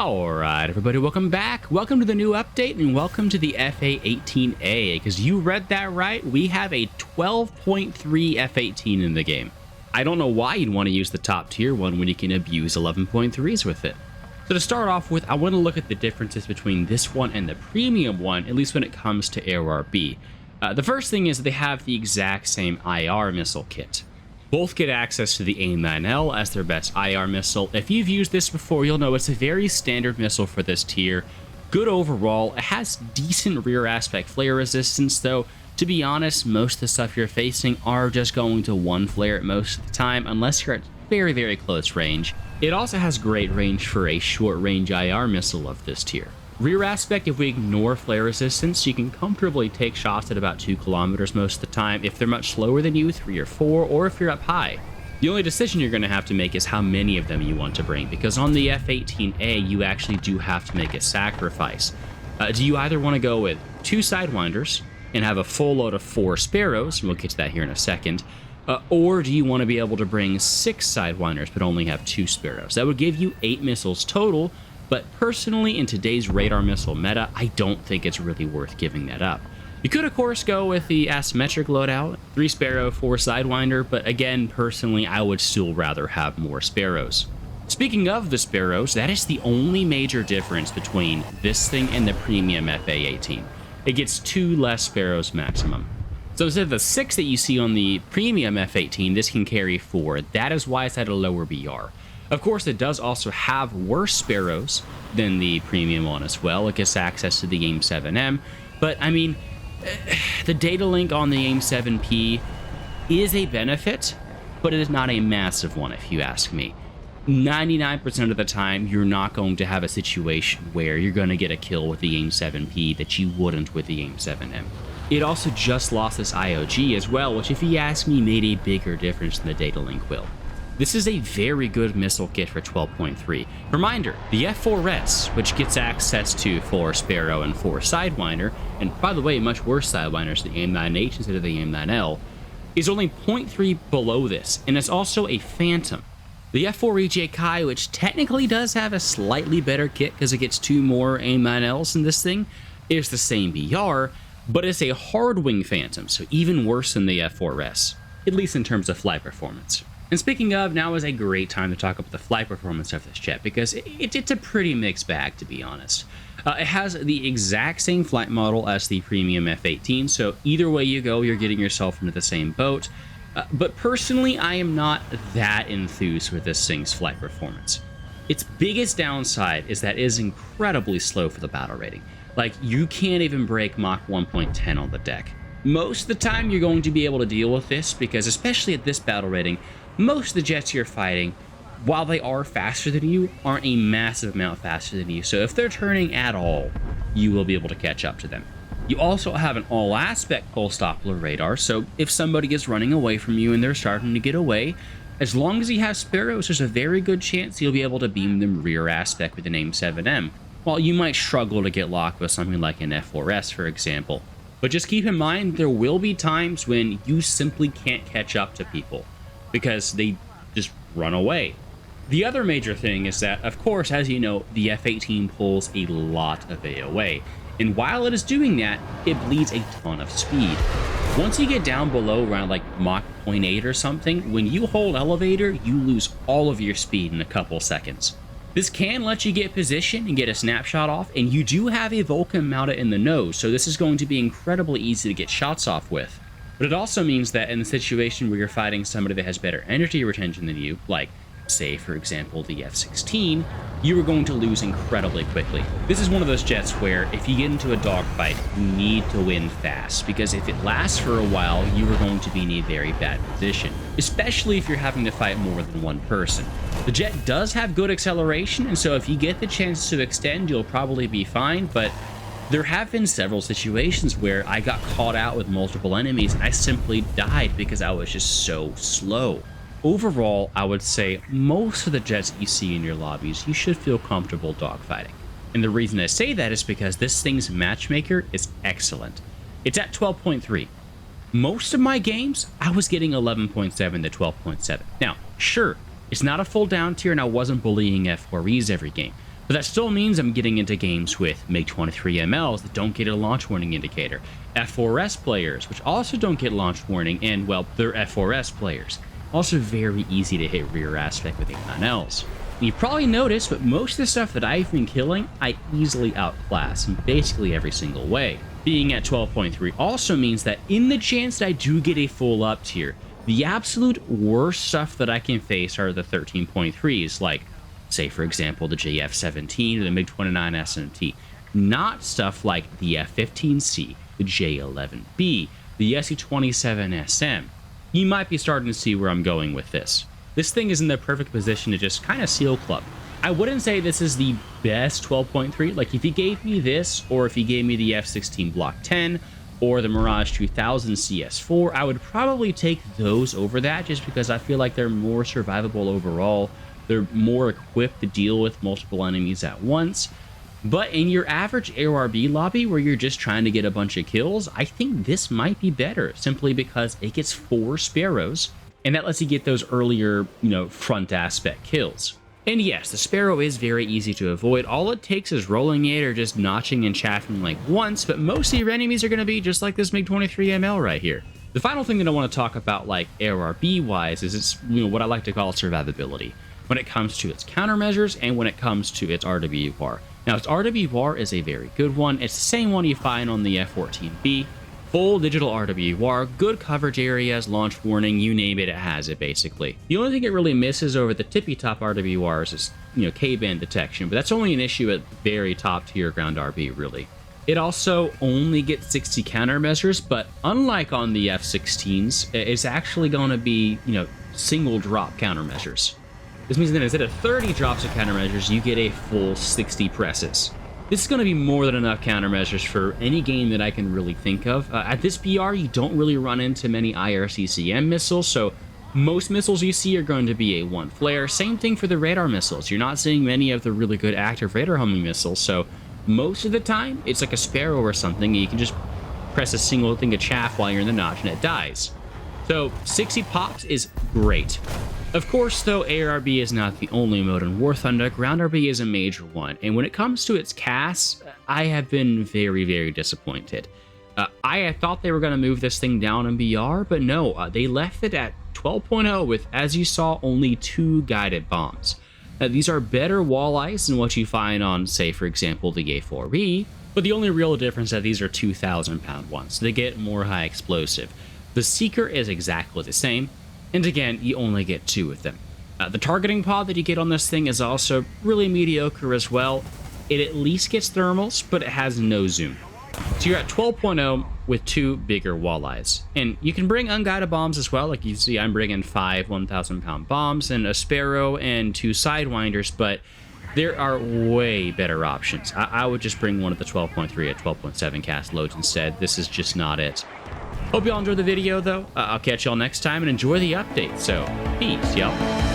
Alright everybody, welcome back. Welcome to the new update and welcome to the F-18A, because you read that right, we have a 12.3 F-18 in the game. I don't know why you'd want to use the top tier one when you can abuse 11.3s with it. So to start off with, I want to look at the differences between this one and the premium one, at least when it comes to ARB. The first thing is they have the exact same IR missile kit. Both get access to the A-9L as their best IR missile. If you've used this before, you'll know it's a very standard missile for this tier. Good overall. It has decent rear aspect flare resistance, though, to be honest, most of the stuff you're facing are just going to one flare at most of the time, unless you're at very, very close range. It also has great range for a short-range IR missile of this tier. Rear aspect, if we ignore flare resistance, you can comfortably take shots at about 2 kilometers most of the time if they're much slower than you, 3 or 4, or if you're up high. The only decision you're going to have to make is how many of them you want to bring, because on the F-18A, you actually do have to make a sacrifice. Do you either want to go with 2 Sidewinders and have a full load of 4 Sparrows, and we'll get to that here in a second, or do you want to be able to bring 6 Sidewinders but only have 2 Sparrows? That would give you 8 missiles total. But personally, in today's radar missile meta, I don't think it's really worth giving that up. You could, of course, go with the asymmetric loadout, 3 Sparrow, 4 Sidewinder, but again, personally, I would still rather have more Sparrows. Speaking of the Sparrows, that is the only major difference between this thing and the premium FA-18. It gets 2 less Sparrows maximum. So instead of the 6 that you see on the premium F-18, this can carry 4. That is why it's at a lower BR. Of course, it does also have worse Sparrows than the premium one as well. It gets access to the AIM-7M, but I mean, the data link on the AIM-7P is a benefit, but it is not a massive one if you ask me. 99% of the time, you're not going to have a situation where you're going to get a kill with the AIM-7P that you wouldn't with the AIM-7M. It also just lost this IOG as well, which if you ask me, made a bigger difference than the data link will. This is a very good missile kit for 12.3. Reminder, the F4S, which gets access to 4 Sparrow and 4 Sidewinder, and by the way, much worse Sidewinders, the AIM-9H instead of the AIM-9L, is only 0.3 below this, and it's also a Phantom. The F4EJ Kai, which technically does have a slightly better kit because it gets 2 more AIM-9Ls in this thing, is the same BR, but it's a hard-wing Phantom, so even worse than the F4S, at least in terms of flight performance. And speaking of, now is a great time to talk about the flight performance of this jet, because it's a pretty mixed bag, to be honest. It has the exact same flight model as the premium F-18, so either way you go, you're getting yourself into the same boat. But personally, I am not that enthused with this thing's flight performance. Its biggest downside is that it is incredibly slow for the battle rating. Like, you can't even break Mach 1.10 on the deck. Most of the time, you're going to be able to deal with this, because especially at this battle rating, most of the jets you're fighting, while they are faster than you, aren't a massive amount faster than you. So if they're turning at all, you will be able to catch up to them. You also have an all-aspect pulse Doppler radar, so if somebody is running away from you and they're starting to get away, as long as you have Sparrows, there's a very good chance you'll be able to beam them rear aspect with an AIM-7M, while you might struggle to get locked with something like an F4S, for example. But just keep in mind, there will be times when you simply can't catch up to people, because they just run away. The other major thing is that, of course, as you know, the F-18 pulls a lot of AOA, and while it is doing that, it bleeds a ton of speed. Once you get down below around like Mach 0.8 or something, when you hold elevator, you lose all of your speed in a couple seconds. This can let you get position and get a snapshot off, and you do have a Vulcan mounted in the nose, so this is going to be incredibly easy to get shots off with. But it also means that in the situation where you're fighting somebody that has better energy retention than you, like, say, for example, the F-16, you are going to lose incredibly quickly. This is one of those jets where if you get into a dogfight, you need to win fast, because if it lasts for a while, you are going to be in a very bad position, especially if you're having to fight more than one person. The jet does have good acceleration, and so if you get the chance to extend, you'll probably be fine, but there have been several situations where I got caught out with multiple enemies and I simply died because I was just so slow. Overall, I would say most of the jets you see in your lobbies, you should feel comfortable dogfighting. And the reason I say that is because this thing's Matchmaker is excellent. It's at 12.3. Most of my games, I was getting 11.7 to 12.7. Now, sure, it's not a full down tier and I wasn't bullying F4Es every game, But that still means I'm getting into games with MiG-23MLs that don't get a launch warning indicator, F4S players, which also don't get launch warning, and, well, they're F4S players. Also very easy to hit rear aspect with A9Ls. And you probably noticed, but most of the stuff that I've been killing, I easily outclass in basically every single way. Being at 12.3 also means that in the chance that I do get a full up tier, the absolute worst stuff that I can face are the 13.3s, like, say, for example, the JF-17 or the MiG-29 SMT. Not stuff like the F-15C, the J-11B, the SU-27 SM. You might be starting to see where I'm going with this. This thing is in the perfect position to just kind of seal club. I wouldn't say this is the best 12.3. Like, if you gave me this, or if you gave me the F-16 Block 10, or the Mirage 2000 CS4, I would probably take those over that, just because I feel like they're more survivable overall. They're more equipped to deal with multiple enemies at once. But in your average AORB lobby, where you're just trying to get a bunch of kills, I think this might be better, simply because it gets 4 Sparrows, and that lets you get those earlier, front aspect kills. And yes, the Sparrow is very easy to avoid. All it takes is rolling it or just notching and chaffing like once, but most of your enemies are going to be just like this MiG-23ML right here. The final thing that I want to talk about, like AORB-wise, is its, what I like to call survivability, when it comes to its countermeasures and when it comes to its RWR. Now, its RWR is a very good one. It's the same one you find on the F-14B. Full digital RWR, good coverage areas, launch warning, you name it, it has it basically. The only thing it really misses over the tippy top RWRs is, K-band detection, but that's only an issue at very top tier ground RB, really. It also only gets 60 countermeasures, but unlike on the F-16s, it's actually going to be, single drop countermeasures. This means that instead of 30 drops of countermeasures, you get a full 60 presses. This is going to be more than enough countermeasures for any game that I can really think of. At this BR, you don't really run into many IRCCM missiles, so most missiles you see are going to be a 1 flare. Same thing for the radar missiles. You're not seeing many of the really good active radar homing missiles, so most of the time, it's like a Sparrow or something, and you can just press a single thing of chaff while you're in the notch and it dies. So 60 pops is great. Of course, though, ARB is not the only mode in War Thunder. Ground RB is a major one, and when it comes to its CAS, I have been very, very disappointed. I had thought they were going to move this thing down in BR, but no, they left it at 12.0 with, as you saw, only 2 guided bombs. These are better walleyes than what you find on, say, for example, the A4B, but the only real difference is that these are 2,000-pound ones, so they get more high explosive. The Seeker is exactly the same, and again, you only get 2 of them. The targeting pod that you get on this thing is also really mediocre as well. It at least gets thermals, but it has no zoom. So you're at 12.0 with 2 bigger walleyes. And you can bring unguided bombs as well. Like you see, I'm bringing 5 1,000-pound bombs and a Sparrow and 2 Sidewinders, but there are way better options. I would just bring one of the 12.3 at 12.7 cast loads instead. This is just not it. Hope y'all enjoyed the video, though. I'll catch y'all next time and enjoy the update. So, peace, y'all.